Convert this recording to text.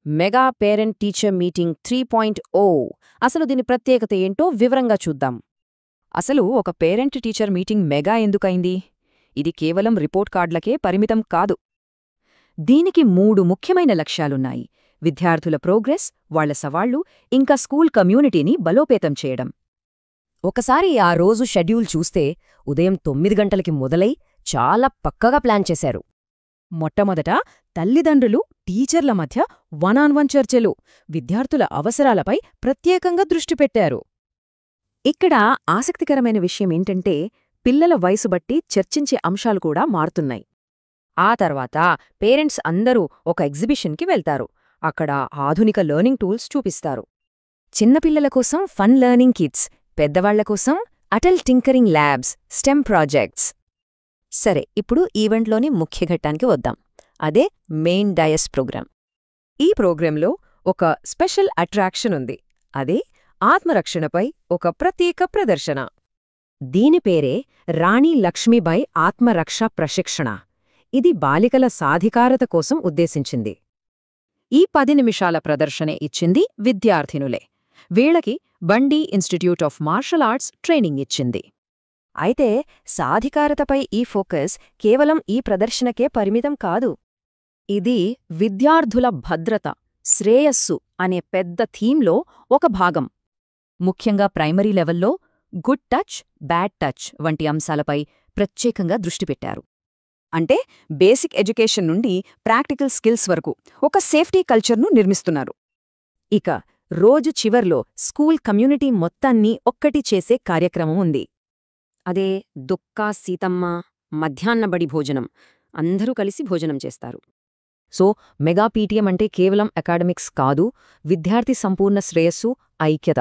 Mega parent teacher meeting 3.0. అసలు దీని ప్రత్యేకత ఏంటో వివరంగా చూద్దాం. అసలు ఒక పేరెంట్ టీచర్ మీటింగ్ మెగా ఎందుకైంది? ఇది కేవలం రిపోర్ట్ కార్డులకే పరిమితం కాదు. దీనికి 3 ముఖ్యమైన లక్ష్యాలున్నాయి: విద్యార్థుల ప్రోగ్రెస్, వాళ్ల సవాళ్లు, ఇంకా స్కూల్ కమ్యూనిటీని బలోపేతం చేయడం. ఒకసారి ఆ రోజు షెడ్యూల్ చూస్తే ఉదయం 9 గంటలకి మొదలై చాలా పక్కగా ప్లాన్ చేశారు. మొట్టమొదట తల్లిదండ్రులు, టీచర్ల మధ్య వన్-ఆన్-వన్ చర్చలు, విద్యార్థుల అవసరాలపై ప్రత్యేకంగా దృష్టి పెట్టారు. ఇక్కడ ఆసక్తికరమైన విషయమేంటంటే పిల్లల వయసు బట్టి చర్చించే అంశాలు కూడా మారుతున్నాయి. ఆ తర్వాత పేరెంట్స్ అందరూ ఒక ఎగ్జిబిషన్కి వెళ్తారు. అక్కడ ఆధునిక లెర్నింగ్ టూల్స్ చూపిస్తారు. చిన్నపిల్లల కోసం ఫన్ లెర్నింగ్ కిట్స్, పెద్దవాళ్ల కోసం Atal tinkering labs, stem projects. సరే, ఇప్పుడు ఈవెంట్లోని ముఖ్య ఘట్టానికి వద్దాం. అదే మెయిన్ డయస్ ప్రోగ్రాం. ఈ ప్రోగ్రాంలో ఒక స్పెషల్ అట్రాక్షన్ ఉంది. అదే ఆత్మరక్షణపై ఒక ప్రత్యేక ప్రదర్శన. దీని పేరే రాణి లక్ష్మీబాయి ఆత్మరక్ష ప్రశిక్షణ. ఇది బాలికల సాధికారత కోసం ఉద్దేశించింది. ఈ 10 నిమిషాల ప్రదర్శన ఇచ్చింది విద్యార్థినులే. వీళ్లకి బండి institute of martial arts training ఇచ్చింది. అయితే సాధికారతపై ఈ ఫోకస్ కేవలం ఈ ప్రదర్శనకే పరిమితం కాదు. ఇది విద్యార్థుల భద్రత, శ్రేయస్సు అనే పెద్ద థీమ్లో ఒక భాగం. ముఖ్యంగా ప్రైమరీ లెవెల్లో గుడ్ టచ్, బ్యాడ్ టచ్ వంటి అంశాలపై ప్రత్యేకంగా దృష్టి పెట్టారు. అంటే బేసిక్ ఎడ్యుకేషన్ నుండి ప్రాక్టికల్ స్కిల్స్ వరకు ఒక సేఫ్టీ కల్చర్ను నిర్మిస్తున్నారు. ఇక రోజు చివర్లో స్కూల్ కమ్యూనిటీ మొత్తాన్ని ఒక్కటి చేసే కార్యక్రమం ఉంది. అదే దుక్కా సీతమ్మ మధ్యాహ్నబడి భోజనం. అందరూ కలిసి భోజనం చేస్తారు. సో మెగా పీటీఎం అంటే కేవలం అకాడమిక్స్ కాదు, విద్యార్థి సంపూర్ణ శ్రేయస్సు, ఐక్యత.